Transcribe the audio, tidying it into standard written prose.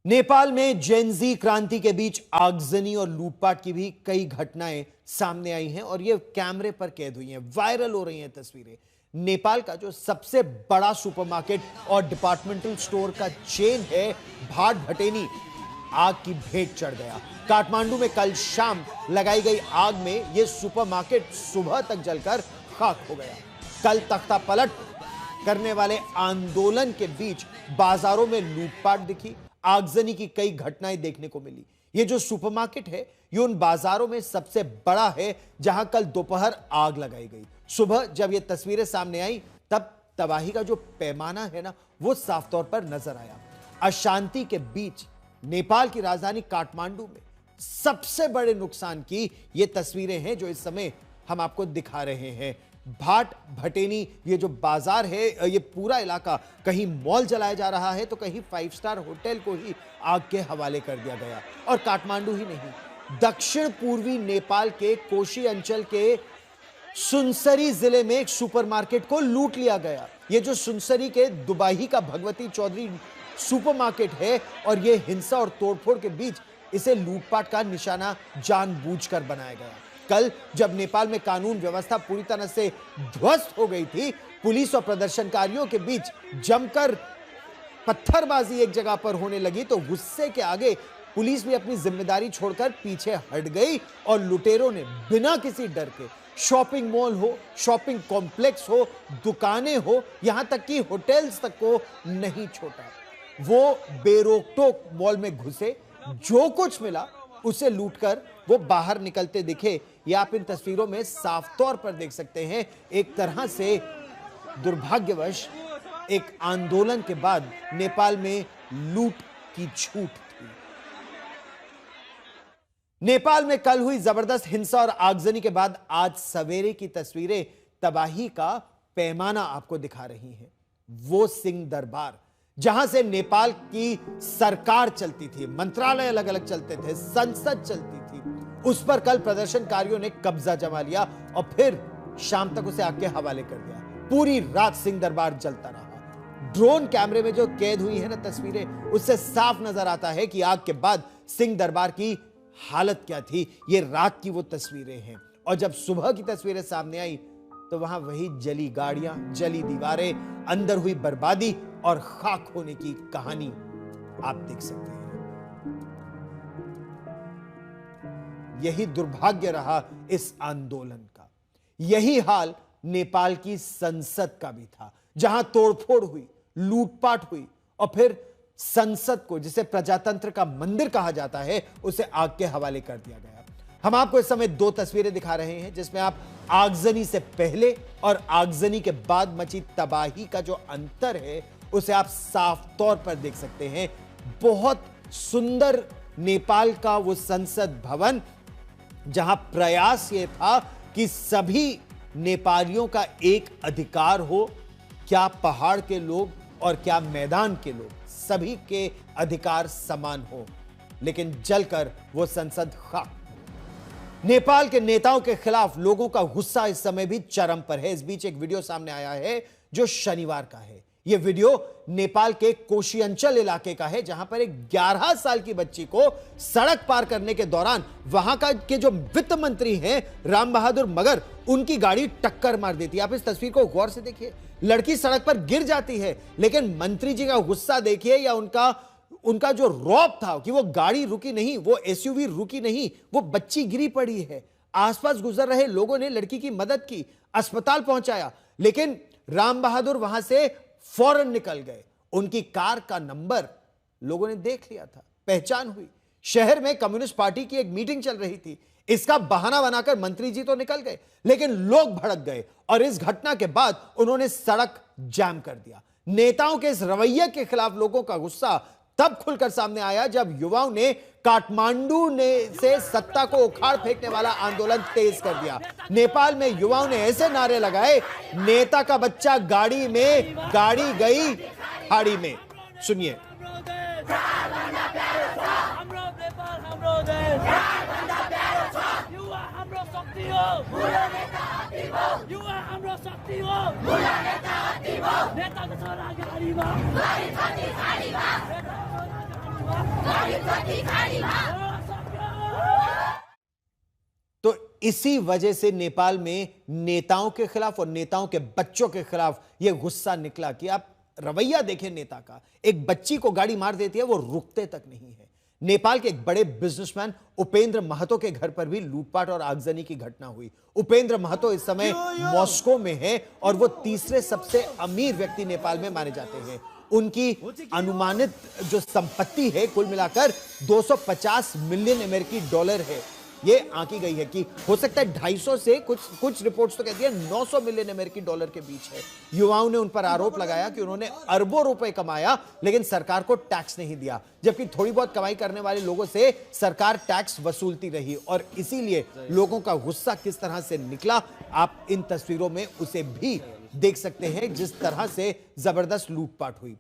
नेपाल में जेनजी क्रांति के बीच आगजनी और लूटपाट की भी कई घटनाएं सामने आई हैं और ये कैमरे पर कैद हुई हैं, वायरल हो रही हैं तस्वीरें। नेपाल का जो सबसे बड़ा सुपरमार्केट और डिपार्टमेंटल स्टोर का चेन है भाट भटेनी, आग की भेंट चढ़ गया। काठमांडू में कल शाम लगाई गई आग में यह सुपरमार्केट सुबह तक जलकर खाक हो गया। कल तख्ता पलट करने वाले आंदोलन के बीच बाजारों में लूटपाट दिखी, आगजनी की कई घटनाएं देखने को मिली। ये जो सुपरमार्केट है ये उन बाजारों में सबसे बड़ा है जहां कल दोपहर आग लगाई गई। सुबह जब ये तस्वीरें सामने आई तब तबाही का जो पैमाना है ना वो साफ तौर पर नजर आया। अशांति के बीच नेपाल की राजधानी काठमांडू में सबसे बड़े नुकसान की ये तस्वीरें हैं जो इस समय हम आपको दिखा रहे हैं। भाट भटेनी ये जो बाजार है, ये पूरा इलाका कहीं मॉल जलाया जा रहा है तो कहीं 5 स्टार होटल को ही आग के हवाले कर दिया गया। और काठमांडू ही नहीं, दक्षिण पूर्वी नेपाल के कोशी अंचल के सुनसरी जिले में एक सुपरमार्केट को लूट लिया गया। ये जो सुनसरी के दुबाही का भगवती चौधरी सुपरमार्केट है और ये हिंसा और तोड़फोड़ के बीच इसे लूटपाट का निशाना जानबूझकर बनाया गया। कल जब नेपाल में कानून व्यवस्था पूरी तरह से ध्वस्त हो गई थी, पुलिस और प्रदर्शनकारियों के बीच जमकर पत्थरबाजी एक जगह पर होने लगी तो गुस्से के आगे पुलिस भी अपनी जिम्मेदारी छोड़कर पीछे हट गई और लुटेरों ने बिना किसी डर के शॉपिंग मॉल हो, शॉपिंग कॉम्प्लेक्स हो, दुकानें हो, यहां तक कि होटल्स तक को नहीं छोड़ा। वो बेरोक-टोक मॉल में घुसे, जो कुछ मिला उसे लूटकर वो बाहर निकलते दिखे। ये आप इन तस्वीरों में साफ तौर पर देख सकते हैं। एक तरह से दुर्भाग्यवश एक आंदोलन के बाद नेपाल में लूट की छूट थी। नेपाल में कल हुई जबरदस्त हिंसा और आगजनी के बाद आज सवेरे की तस्वीरें तबाही का पैमाना आपको दिखा रही हैं। वो सिंह दरबार जहां से नेपाल की सरकार चलती थी, मंत्रालय अलग अलग चलते थे, संसद चलती थी, उस पर कल प्रदर्शनकारियों ने कब्जा जमा लिया और फिर शाम तक उसे आग के हवाले कर दिया। पूरी रात सिंह दरबार जलता रहा। ड्रोन कैमरे में जो कैद हुई है ना तस्वीरें, उससे साफ नजर आता है कि आग के बाद सिंह दरबार की हालत क्या थी। ये रात की वो तस्वीरें हैं और जब सुबह की तस्वीरें सामने आई तो वहां वही जली गाड़ियां, जली दीवारें, अंदर हुई बर्बादी और खाक होने की कहानी आप देख सकते हैं। यही दुर्भाग्य रहा इस आंदोलन का। यही हाल नेपाल की संसद का भी था, जहां तोड़फोड़ हुई, लूटपाट हुई और फिर संसद को, जिसे प्रजातंत्र का मंदिर कहा जाता है, उसे आग के हवाले कर दिया गया। हम आपको इस समय 2 तस्वीरें दिखा रहे हैं जिसमें आप आगजनी से पहले और आगजनी के बाद मची तबाही का जो अंतर है उसे आप साफ तौर पर देख सकते हैं। बहुत सुंदर नेपाल का वो संसद भवन, जहां प्रयास ये था कि सभी नेपालियों का एक अधिकार हो, क्या पहाड़ के लोग और क्या मैदान के लोग, सभी के अधिकार समान हो, लेकिन जलकर वो संसद खाक। नेपाल के नेताओं के खिलाफ लोगों का गुस्सा इस समय भी चरम पर है। इस बीच एक वीडियो सामने आया है जो शनिवार का है। यह वीडियो नेपाल के कोशी अंचल इलाके का है, जहां पर एक 11 साल की बच्ची को सड़क पार करने के दौरान वहां का के जो वित्त मंत्री हैं राम बहादुर मगर, उनकी गाड़ी टक्कर मार देती है। आप इस तस्वीर को गौर से देखिए। लड़की सड़क पर गिर जाती है, लेकिन मंत्री जी का गुस्सा देखिए, या उनका जो रौब था कि वो गाड़ी रुकी नहीं, वो एसयूवी रुकी नहीं, वो बच्ची गिरी पड़ी है। आसपास गुजर रहे लोगों ने लड़की की मदद की, अस्पताल पहुंचाया, लेकिन राम बहादुर वहां से फौरन निकल गए। उनकी कार का नंबर लोगों ने देख लिया था, पहचान हुई। शहर में कम्युनिस्ट पार्टी की एक मीटिंग चल रही थी, इसका बहाना बनाकर मंत्री जी तो निकल गए, लेकिन लोग भड़क गए और इस घटना के बाद उन्होंने सड़क जाम कर दिया। नेताओं के इस रवैये के खिलाफ लोगों का गुस्सा तब खुलकर सामने आया जब युवाओं ने काठमांडू से सत्ता को उखाड़ फेंकने वाला आंदोलन तेज कर दिया। नेपाल में युवाओं ने ऐसे नारे लगाए, नेता का बच्चा गाड़ी में, गाड़ी गई खाड़ी में। सुनिए। तो इसी वजह से नेपाल में नेताओं के खिलाफ और नेताओं के बच्चों के खिलाफ यह गुस्सा निकला कि आप रवैया देखें नेता का। एक बच्ची को गाड़ी मार देती है, वो रुकते तक नहीं है। नेपाल के एक बड़े बिजनेसमैन उपेंद्र महतो के घर पर भी लूटपाट और आगजनी की घटना हुई। उपेंद्र महतो इस समय मॉस्को में है और वो तीसरे सबसे अमीर व्यक्ति नेपाल में माने जाते हैं। उनकी अनुमानित जो संपत्ति है कुल मिलाकर 250 मिलियन अमेरिकी डॉलर है। ये आंकी गई है कि हो सकता है 250 से कुछ रिपोर्ट्स तो कहती है 900 मिलियन अमेरिकी डॉलर के बीच है। युवाओं ने उन पर आरोप लगाया कि उन्होंने अरबों रुपए कमाया लेकिन सरकार को टैक्स नहीं दिया, जबकि थोड़ी बहुत कमाई करने वाले लोगों से सरकार टैक्स वसूलती रही और इसीलिए लोगों का गुस्सा किस तरह से निकला आप इन तस्वीरों में उसे भी देख सकते हैं, जिस तरह से जबरदस्त लूटपाट हुई।